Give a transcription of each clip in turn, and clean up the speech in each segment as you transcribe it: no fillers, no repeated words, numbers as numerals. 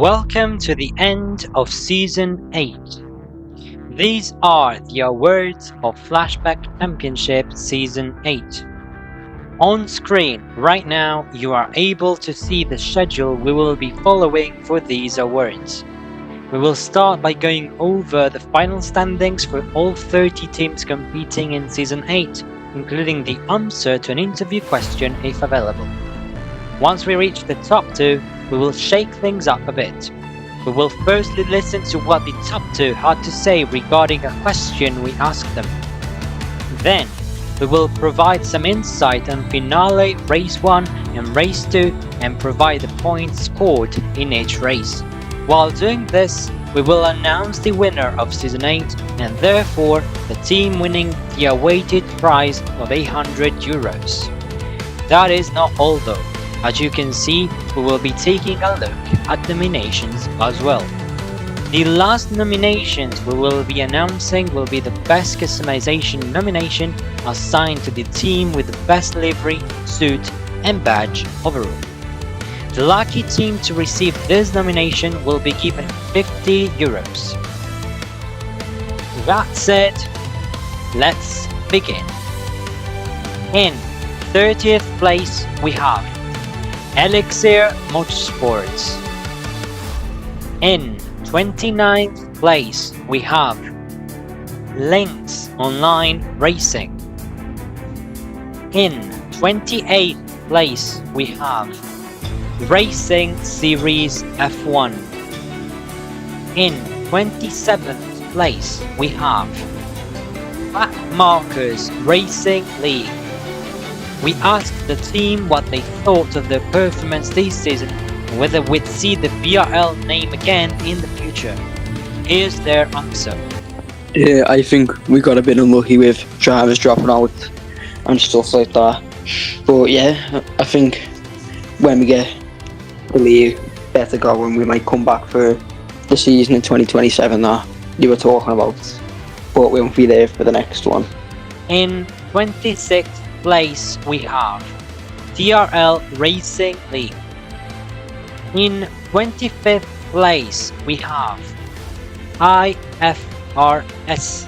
Welcome to the end of Season 8. These are the awards of Flashback Championship Season 8. On screen right now you are able to see the schedule we will be following for these awards. We will start by going over the final standings for all 30 teams competing in Season 8, including the answer to an interview question if available. Once we reach the top 2, we will shake things up a bit. We will firstly listen to what the top 2 had to say regarding a question we asked them. Then, we will provide some insight on Finale, Race 1 and Race 2 and provide the points scored in each race. While doing this, we will announce the winner of Season 8 and therefore the team winning the awaited prize of €800. That is not all though. As you can see, we will be taking a look at nominations as well. The last nominations we will be announcing will be the Best Customization nomination assigned to the team with the best livery, suit and badge overall. The lucky team to receive this nomination will be given €50. That said, let's begin. In 30th place we have Elixir Motorsports. In 29th place we have Lynx Online Racing. In 28th place we have Racing Series F1. In 27th place we have Back Markers Racing League. We asked the team what they thought of their performance this season and whether we'd see the VRL name again in the future. Here's their answer. Yeah, I think we got a bit unlucky with drivers dropping out and stuff like that. But yeah, I think when we get the league better going, we might come back for the season in 2027 that you were talking about. But we won't be there for the next one. In 26th place we have TRL Racing League. In 25th place we have IFRS.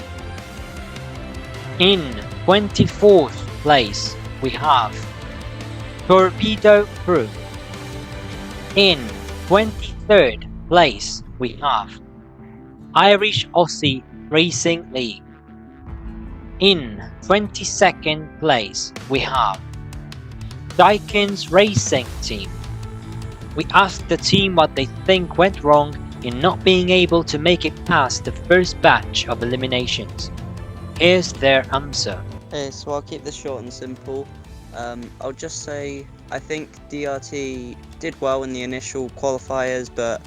In 24th place we have Torpedo Crew. In 23rd place we have Irish Aussie Racing League. In 22nd place we have Dykens Racing Team. We asked the team what they think went wrong in not being able to make it past the first batch of eliminations. Here's their answer. Okay, so I'll keep this short and simple. I'll just say I think DRT did well in the initial qualifiers, but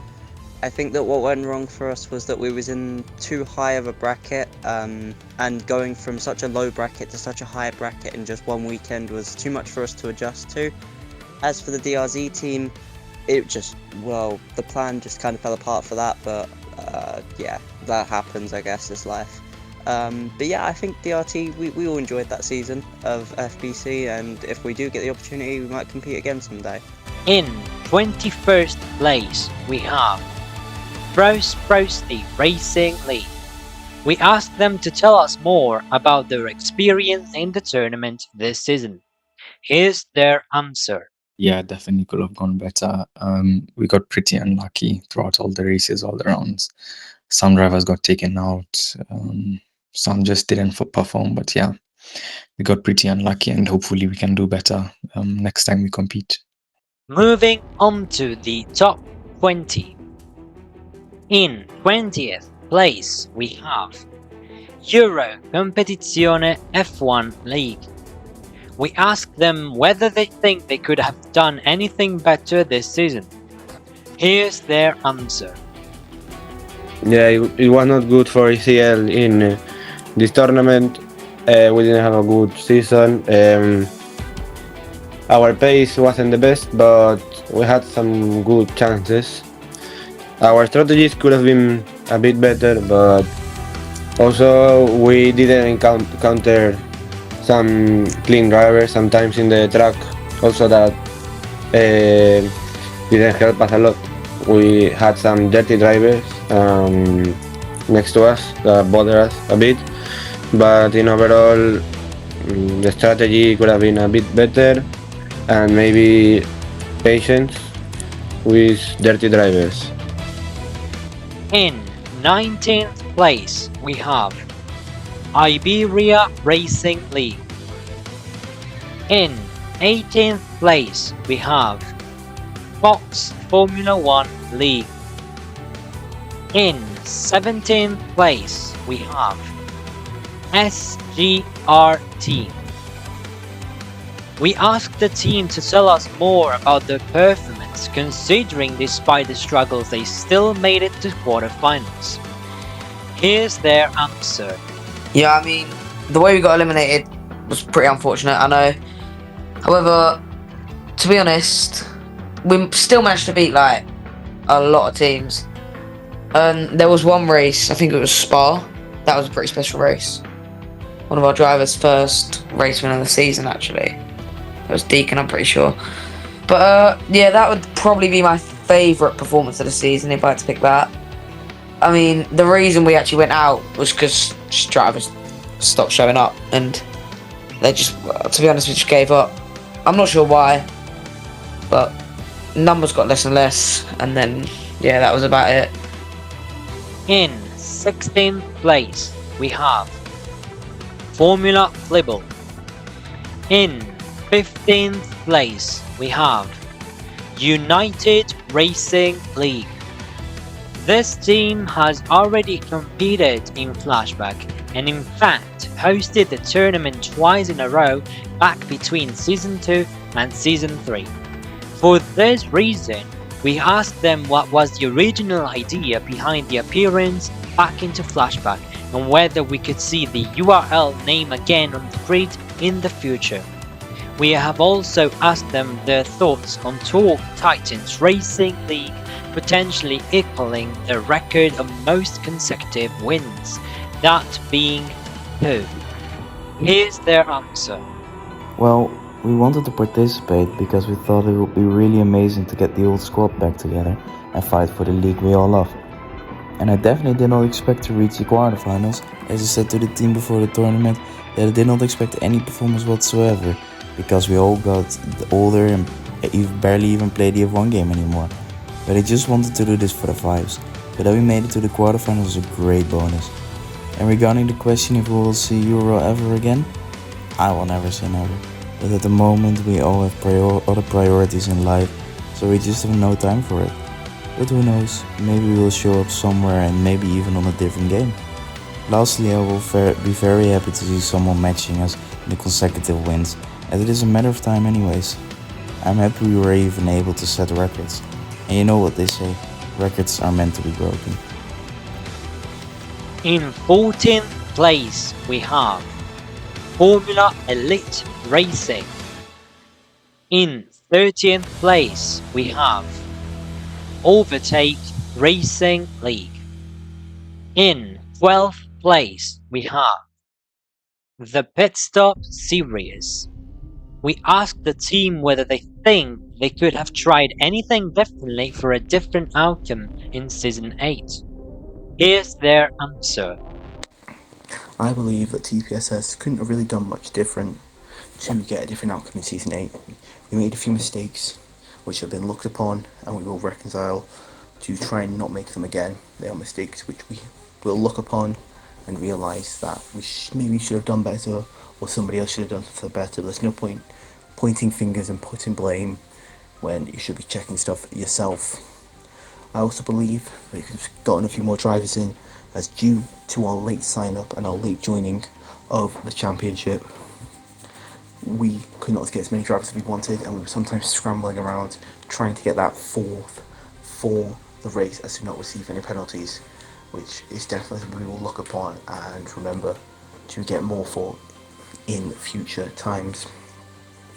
I think that what went wrong for us was that we was in too high of a bracket, and going from such a low bracket to such a high bracket in just one weekend was too much for us to adjust to. As for the DRZ team, the plan just kind of fell apart for that, but yeah, that happens, I guess, it's life. But yeah, I think DRT, we all enjoyed that season of FBC, and if we do get the opportunity, we might compete again someday. In 21st place we have Prosty Racing League. We asked them to tell us more about their experience in the tournament this season. Here's their answer. Yeah, definitely could have gone better. We got pretty unlucky throughout all the races, all the rounds. Some drivers got taken out. Some just didn't perform. But yeah, we got pretty unlucky, and hopefully we can do better next time we compete. Moving on to the top 20. In 20th place we have Euro Competizione F1 League. We asked them whether they think they could have done anything better this season. Here's their answer. Yeah, it was not good for ECL in this tournament. We didn't have a good season. Our pace wasn't the best, but we had some good chances. Our strategies could have been a bit better, but also we didn't encounter some clean drivers sometimes in the track. Also that didn't help us a lot. we had some dirty drivers next to us that bother us a bit. But in overall, the strategy could have been a bit better and maybe patience with dirty drivers. In 19th place, we have Iberia Racing League. In 18th place, we have Fox Formula One League. In 17th place, we have SGRT. We asked the team to tell us more about their performance, considering despite the struggles they still made it to quarterfinals. Here's their answer. Yeah, I mean, the way we got eliminated was pretty unfortunate, I know. However, to be honest, we still managed to beat like a lot of teams. There was one race, I think it was Spa. That was a pretty special race. One of our drivers' first race win of the season, actually. It was Deacon, I'm pretty sure. But yeah, that would probably be my favourite performance of the season if I had to pick that. I mean, the reason we actually went out was because drivers stopped showing up, and they just, to be honest, we just gave up. I'm not sure why, but numbers got less and less, and then yeah, that was about it. In 16th place, we have Formula Flibble. In 15th place, we have United Racing League. This team has already competed in Flashback and in fact hosted the tournament twice in a row back between Season 2 and Season 3. For this reason, we asked them what was the original idea behind the appearance back into Flashback and whether we could see the URL name again on the grid in the future. We have also asked them their thoughts on Talk Titans Racing League potentially equaling the record of most consecutive wins, that being 2. Here's their answer. Well, we wanted to participate because we thought it would be really amazing to get the old squad back together and fight for the league we all love. And I definitely did not expect to reach the quarterfinals, as I said to the team before the tournament that I did not expect any performance whatsoever, because we all got older and barely even play the F1 game anymore. But I just wanted to do this for the vibes. But that we made it to the quarterfinals was a great bonus. And regarding the question if we will see Euro ever again, I will never say never. But at the moment we all have other priorities in life, so we just have no time for it. But who knows, maybe we will show up somewhere and maybe even on a different game. Lastly, I will be very happy to see someone matching us in the consecutive wins, as it is a matter of time anyways. I'm happy we were even able to set records. And you know what they say, records are meant to be broken. In 14th place, we have Formula Elite Racing. In 13th place, we have Overtake Racing League. In 12th place, we have the Pit Stop Series. We asked the team whether they think they could have tried anything differently for a different outcome in Season 8. Here's their answer. I believe that TPSS couldn't have really done much different to get a different outcome in Season 8. We made a few mistakes which have been looked upon and we will reconcile to try and not make them again. They are mistakes which we will look upon and realise that we maybe should have done better or somebody else should have done something better. There's no point pointing fingers and putting blame when you should be checking stuff yourself. I also believe that we've gotten a few more drivers in as due to our late sign up and our late joining of the championship. We could not get as many drivers as we wanted and we were sometimes scrambling around trying to get that fourth for the race as to not receive any penalties, which is definitely something we will look upon and remember to get more for in future times.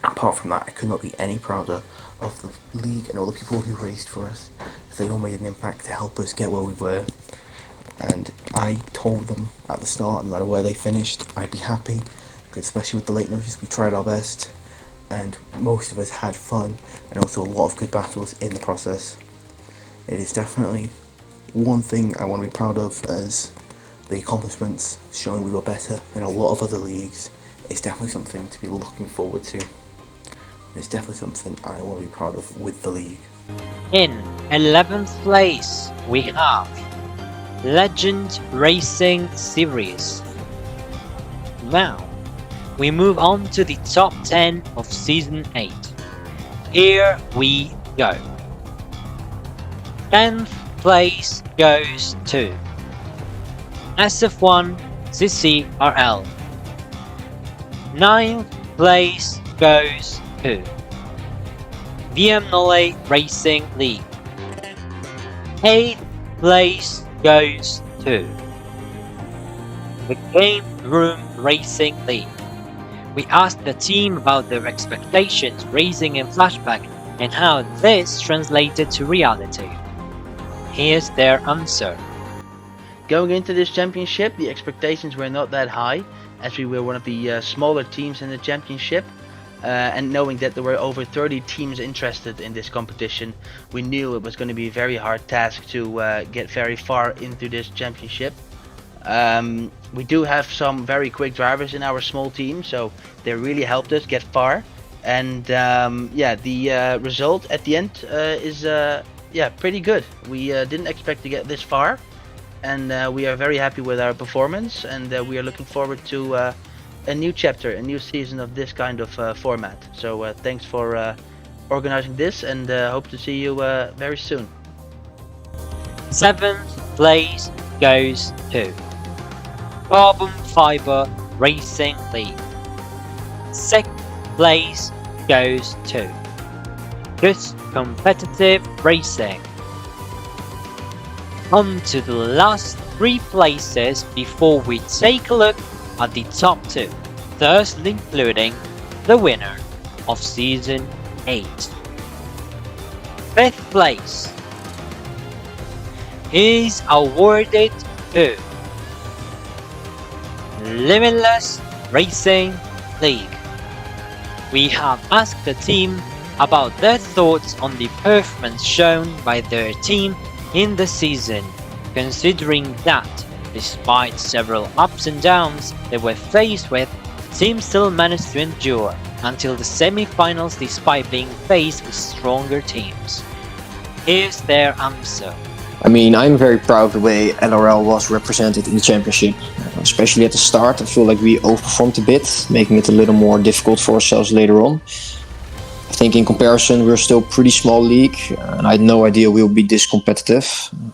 Apart from that, I could not be any prouder of the league and all the people who raced for us. They all made an impact to help us get where we were. And I told them at the start, no matter where they finished, I'd be happy. Because especially with the late notice, we tried our best. And most of us had fun and also a lot of good battles in the process. It is definitely one thing I want to be proud of as the accomplishments showing we were better in a lot of other leagues. It's definitely something to be looking forward to. It's definitely something I want to be proud of with the league. In 11th place, we have Legend Racing Series. Now, we move on to the top 10 of Season 8. Here we go. 10th place goes to SF1 CCRL. 9th place goes to VMNLA Racing League. 8th place goes to the Game Room Racing League. We asked the team about their expectations racing in Flashback and how this translated to reality. Here's their answer. Going into this championship, the expectations were not that high, as we were one of the smaller teams in the championship. And knowing that there were over 30 teams interested in this competition, we knew it was going to be a very hard task to get very far into this championship. We do have some very quick drivers in our small team, so they really helped us get far. And the result at the end is pretty good. We didn't expect to get this far, and we are very happy with our performance, and we are looking forward to a new chapter, a new season of this kind of format. So thanks for organizing this, and hope to see you very soon. 7th place goes to Carbon Fiber Racing League. 6th place goes to Just Competitive Racing. On to the last 3 places before we take a look at the top 2, thus including the winner of Season 8. 5th place is awarded to Limitless Racing League. We have asked the team about their thoughts on the performance shown by their team in the season, considering that despite several ups and downs they were faced with, the team still managed to endure until the semi-finals despite being faced with stronger teams. Here's their answer. I mean, I'm very proud of the way LRL was represented in the championship. Especially at the start, I feel like we overperformed a bit, making it a little more difficult for ourselves later on. I think in comparison, we're still a pretty small league, and I had no idea we would be this competitive.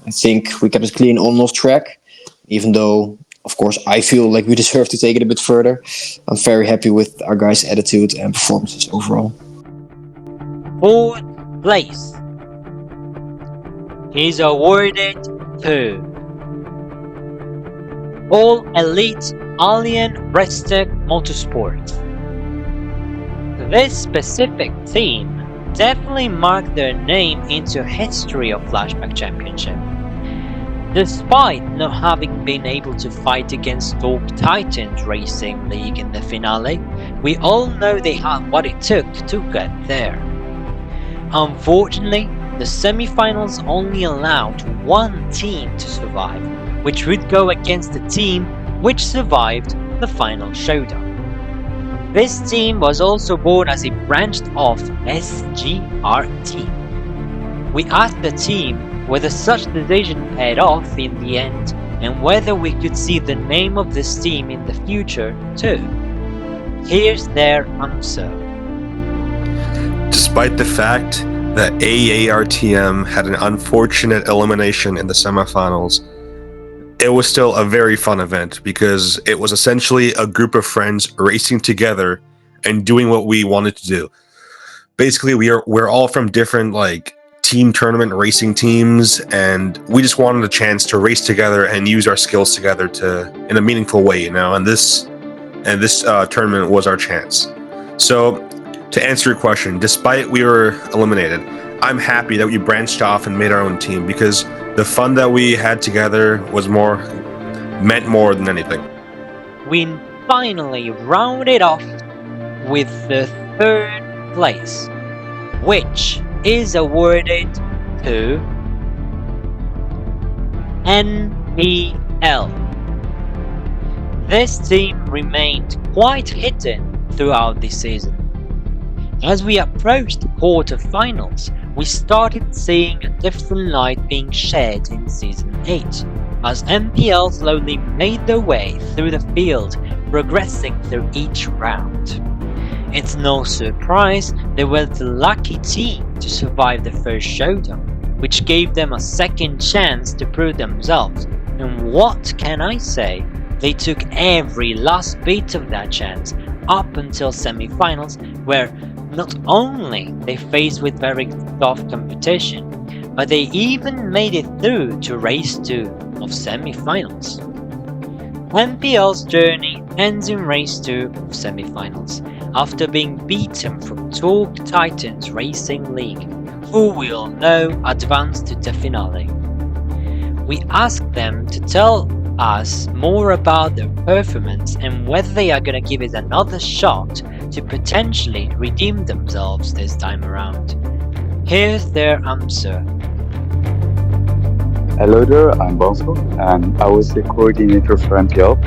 I think we kept it clean on and off track, even though, of course, I feel like we deserve to take it a bit further. I'm very happy with our guys' attitude and performances overall. 4th place is awarded to All Elite Alien Restic Motorsport. This specific team definitely marked their name into history of Flashback Championship. Despite not having been able to fight against Top Titans Racing League in the finale, we all know they had what it took to get there. Unfortunately, the semi-finals only allowed one team to survive, which would go against the team which survived the final showdown. This team was also born as a branched off SGRT. We asked the team whether such decision paid off in the end and whether we could see the name of this team in the future too. Here's their answer. Despite the fact that AARTM had an unfortunate elimination in the semifinals, it was still a very fun event because it was essentially a group of friends racing together and doing what we wanted to do. Basically, we're all from different team tournament racing teams, and we just wanted a chance to race together and use our skills together in a meaningful way, and this tournament was our chance. So to answer your question, despite we were eliminated, I'm happy that we branched off and made our own team because the fun that we had together meant more than anything. We finally rounded off with the 3rd place, which is awarded to NPL. This team remained quite hidden throughout the season. As we approached the quarter-finals, we started seeing a different light being shed in Season 8, as NPL slowly made their way through the field, progressing through each round. It's no surprise they were the lucky team to survive the first showdown, which gave them a second chance to prove themselves, and what can I say? They took every last bit of that chance up until semi-finals, where not only they faced with very tough competition, but they even made it through to race 2 of semi-finals. NPL's journey ends in race 2 of semi-finals, after being beaten from Talk Titans Racing League, who we all know advanced to the finale. We asked them to tell us more about their performance and whether they are gonna give it another shot to potentially redeem themselves this time around. Here's their answer. Hello there, I'm Bonso, and I was the coordinator for MPL.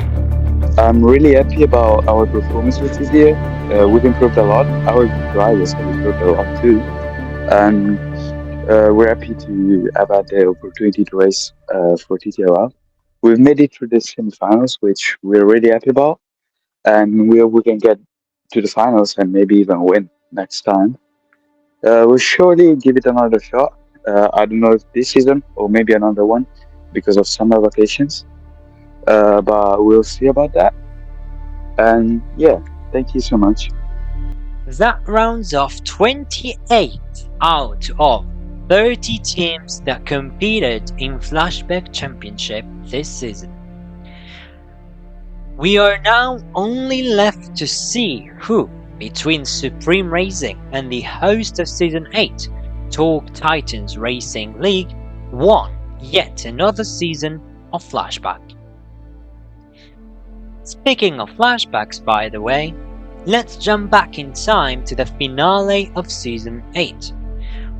I'm really happy about our performances this year. We've improved a lot. Our drivers have improved a lot too. And we're happy to have had the opportunity to race for TTOL. We've made it through the semifinals, which we're really happy about. And we can get to the finals and maybe even win next time. We'll surely give it another shot. I don't know if this season or maybe another one because of summer vacations. But we'll see about that. And yeah, thank you so much. That rounds off 28 out of 30 teams that competed in Flashback Championship this season. We are now only left to see who, between Supreme Racing and the host of Season 8, Talk Titans Racing League, won yet another season of Flashback. Speaking of flashbacks, by the way, let's jump back in time to the finale of Season 8.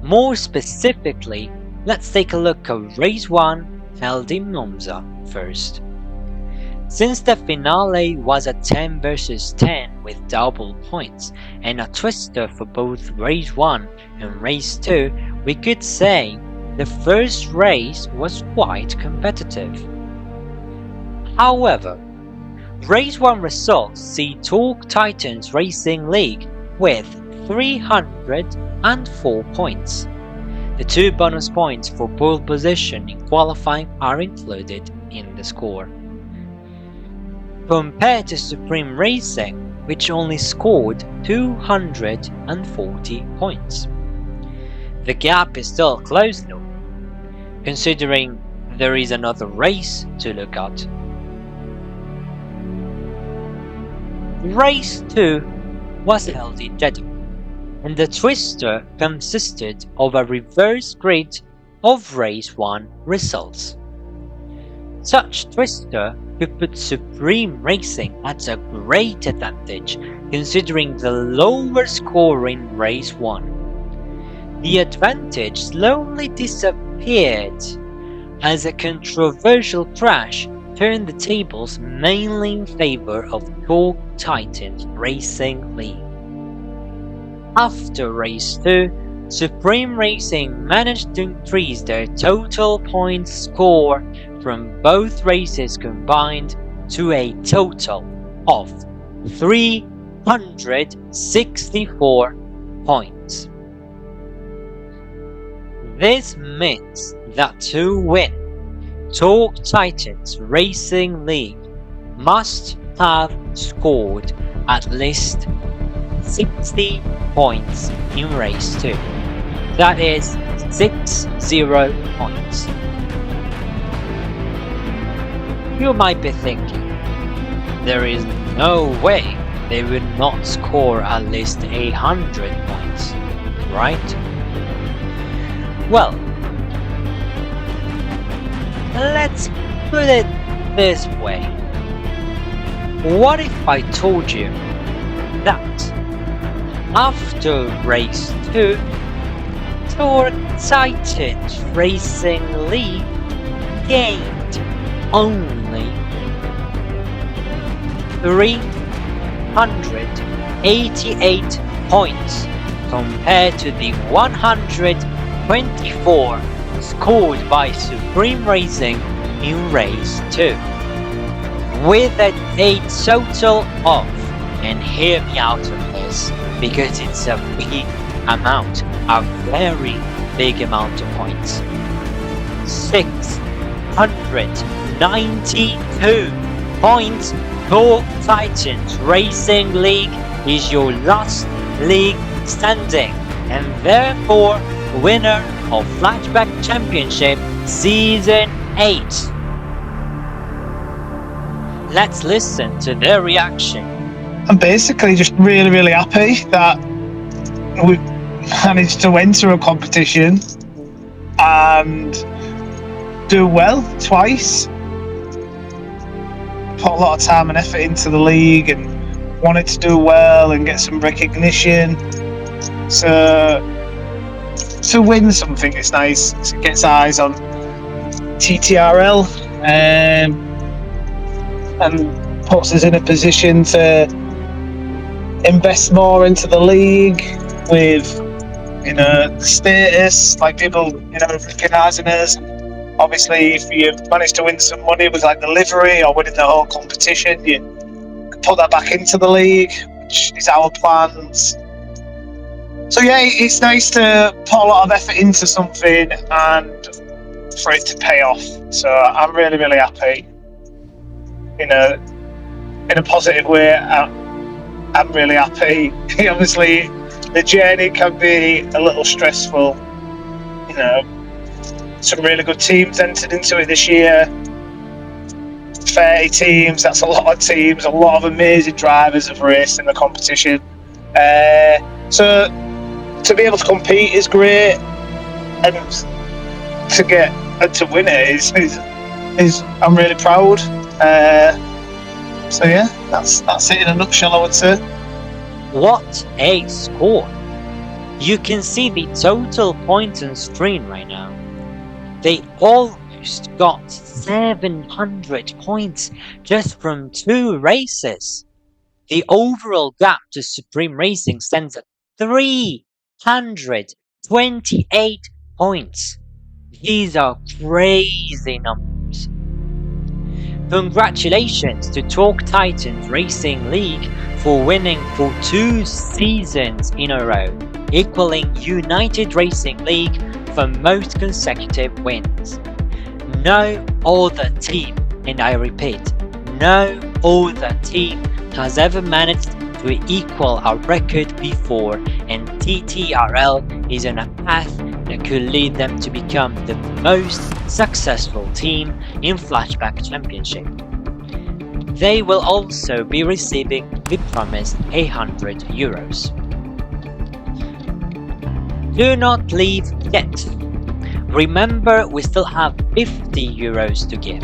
More specifically, let's take a look at Race 1 held in Monza first. Since the finale was a 10 vs 10 with double points and a twister for both Race 1 and Race 2, we could say the first race was quite competitive. However, Race 1 results see Talk Titans Racing League with 304 points. The 2 bonus points for pole position in qualifying are included in the score. Compared to Supreme Racing, which only scored 240 points. The gap is still close though, considering there is another race to look at. Race 2 was held in Jeddah, and the twister consisted of a reverse grid of Race 1 results. Such twister could put Supreme Racing at a great advantage considering the lower score in Race 1. The advantage slowly disappeared as a controversial crash turned the tables mainly in favor of Talk Titans Racing League. After Race 2, Supreme Racing managed to increase their total points score from both races combined to a total of 364 points. This means that to win Talk Titans Racing League must have scored at least 60 points in Race 2. That is 60 points. You might be thinking, there is no way they would not score at least 100 points, right? Well, let's put it this way. What if I told you that after Race 2, Talk Titans Racing League gained only 388 points compared to the 124 scored by Supreme Racing in Race 2. With a total of, and hear me out on this, because it's a big amount, a very big amount of points. 692 points. Your Titans Racing League is your last league standing, and therefore winner of Flashback Championship Season 8. Let's listen to their reaction. I'm basically just really happy that we managed to enter a competition and do well twice. Put a lot of time and effort into the league and wanted to do well and get some recognition. So to win something, it's nice. It gets eyes on TTRL and puts us in a position to invest more into the league with, the status, like people, recognising us. Obviously, if you manage to win some money with like the livery or winning the whole competition, you can put that back into the league, which is our plans. So yeah, it's nice to put a lot of effort into something and for it to pay off. So I'm really happy. In a positive way, I'm really happy. Obviously, the journey can be a little stressful. Some really good teams entered into it this year. 30 teams, that's a lot of teams. A lot of amazing drivers have raced in the competition. So to be able to compete is great, and to win it is I'm really proud. So yeah, that's it in a nutshell, I would say. What a score! You can see the total points on screen right now. They almost got 700 points just from 2 races. The overall gap to Supreme Racing stands at 328 points. These are crazy numbers. Congratulations to Talk Titans Racing League for winning for 2 seasons in a row, equaling United Racing League for most consecutive wins. No other team, and I repeat, no other team has ever managed to equal our record before, and TTRL is on a path that could lead them to become the most successful team in Flashback Championship. They will also be receiving the promised €100. Do not leave yet. Remember, we still have €50 to give.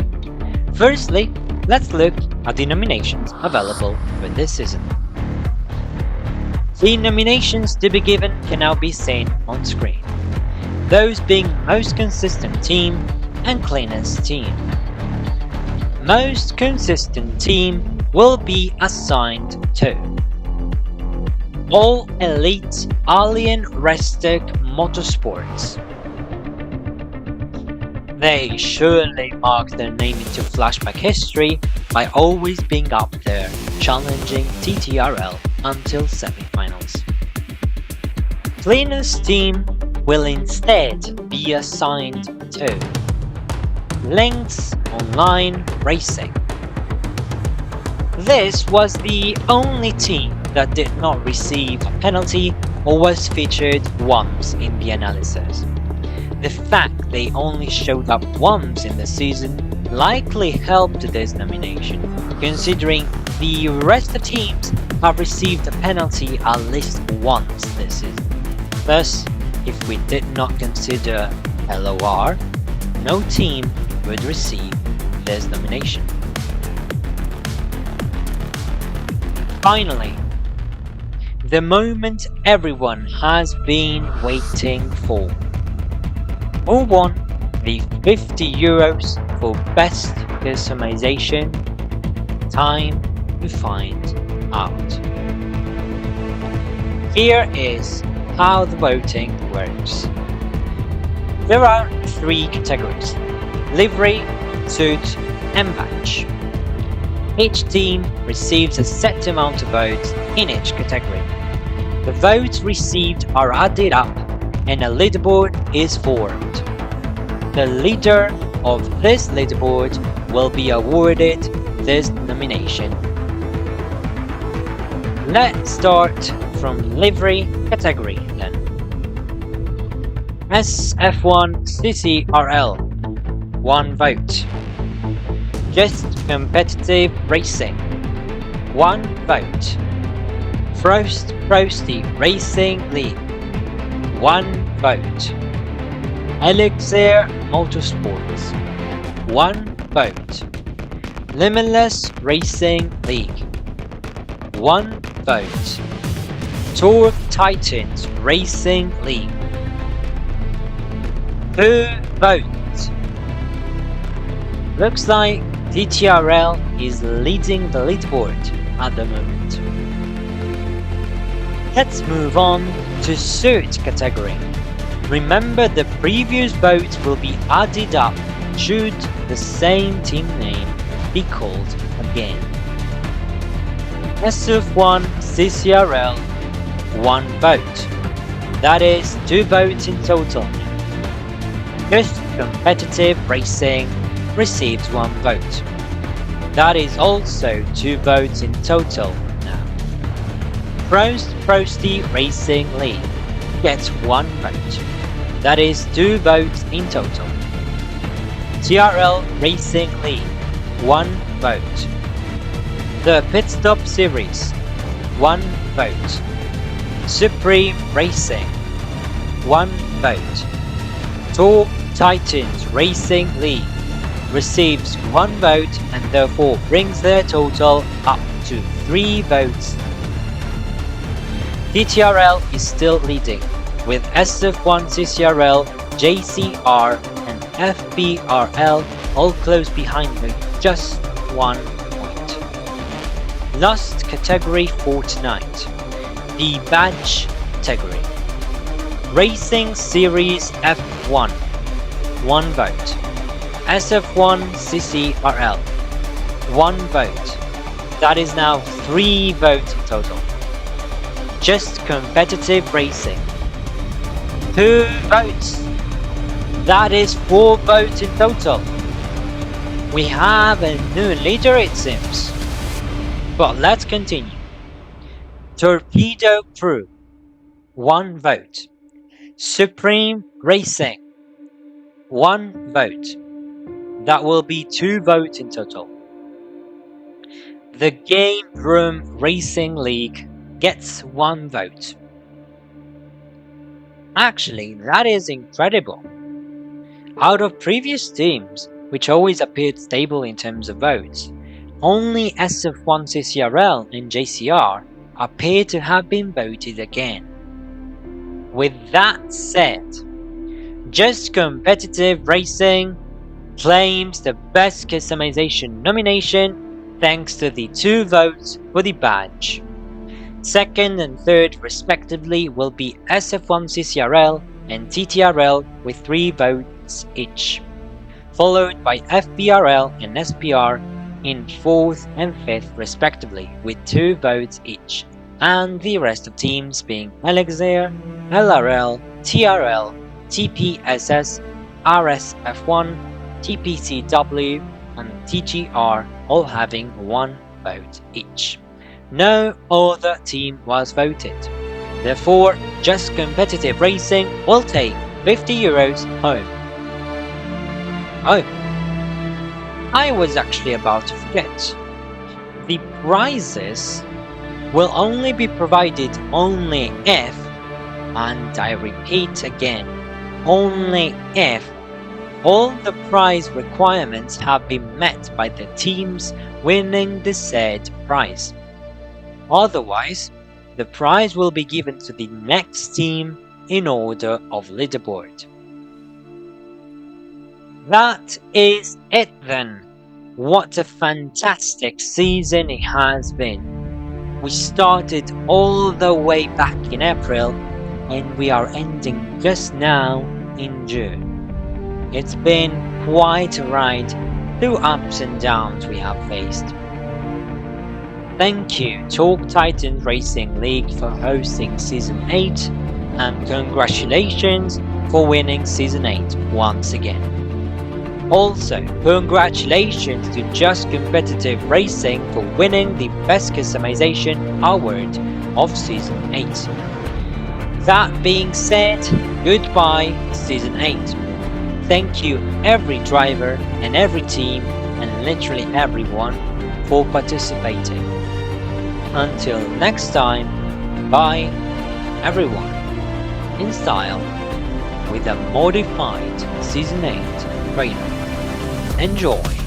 Firstly, let's look at the nominations available for this season. The nominations to be given can now be seen on screen. Those being most consistent team and cleanest team. Most consistent team will be assigned to All Elite Alien Restic Motorsports. They surely mark their name into Flashback history by always being up there, challenging TTRL until semifinals. Cleanest team will instead be assigned to Lynx Online Racing. This was the only team that did not receive a penalty or was featured once in the analysis. The fact they only showed up once in the season likely helped this nomination, considering the rest of the teams have received a penalty at least once this season. Thus, if we did not consider LOR, no team would receive this nomination. Finally, the moment everyone has been waiting for. Who won the €50 for best customization. Time to find out. Here is how the voting works. There are 3 categories: livery, suit, and badge. Each team receives a set amount of votes in each category. The votes received are added up and a leaderboard is formed. The leader of this leaderboard will be awarded this nomination. Let's start from livery category then. SF1 CCRL, 1 vote. Just competitive racing, 1 vote. Frost Frosty Racing League, 1 vote. Elixir Motorsports, 1 vote. Limitless Racing League, 1 vote. Torque Titans Racing League, 2 votes. Looks like TTRL is leading the leaderboard at the moment. Let's move on to suit category. Remember, the previous votes will be added up should the same team name be called again. SF1 CCRL, 1 vote. That is 2 votes in total. Just competitive racing receives 1 vote. That is also 2 votes in total now. Frost Frosty Racing League gets 1 vote. That is 2 votes in total. TRL Racing League, 1 vote. The Pit Stop Series, 1 vote. Supreme Racing, 1 vote. Torque Titans Racing League receives 1 vote and therefore brings their total up to 3 votes. TTRL is still leading, with SF1 CCRL, JCR and FBRL all close behind with just 1 point. Last category for tonight, the badge category. Racing Series F1, 1 vote. SF1 CCRL, 1 vote. That is now 3 votes in total. Just competitive racing, 2 votes. That is 4 votes in total. We have a new leader, it seems. But let's continue. Torpedo Crew, 1 vote. Supreme Racing, 1 vote. That will be 2 votes in total. The Game Room Racing League gets 1 vote. Actually, that is incredible. Out of previous teams, which always appeared stable in terms of votes, only SF1 CCRL and JCR appear to have been voted again. With that said, Just Competitive Racing claims the best customization nomination thanks to the 2 votes for the badge. Second and third respectively will be SF1 CCRL and TTRL with 3 votes each, followed by FBRL and SPR in 4th and 5th respectively with 2 votes each, and the rest of teams being Elixir, LRL, TRL, TPSS, RSF1, TPCW and TGR all having 1 vote each. No other team was voted. Therefore, Just Competitive Racing will take €50 home. Oh, I was actually about to forget. The prizes will only be provided only if, and I repeat again, only if all the prize requirements have been met by the teams winning the said prize. Otherwise, the prize will be given to the next team in order of leaderboard. That is it then. What a fantastic season it has been. We started all the way back in April and we are ending just now in June. It's been quite a ride through ups and downs we have faced. Thank you Talk Titan Racing League for hosting Season 8 and congratulations for winning Season 8 once again. Also, congratulations to Just Competitive Racing for winning the Best Customization Award of Season 8. That being said, goodbye Season 8. Thank you every driver and every team and literally everyone for participating. Until next time, bye everyone, in style, with a modified Season 8 trailer. Enjoy!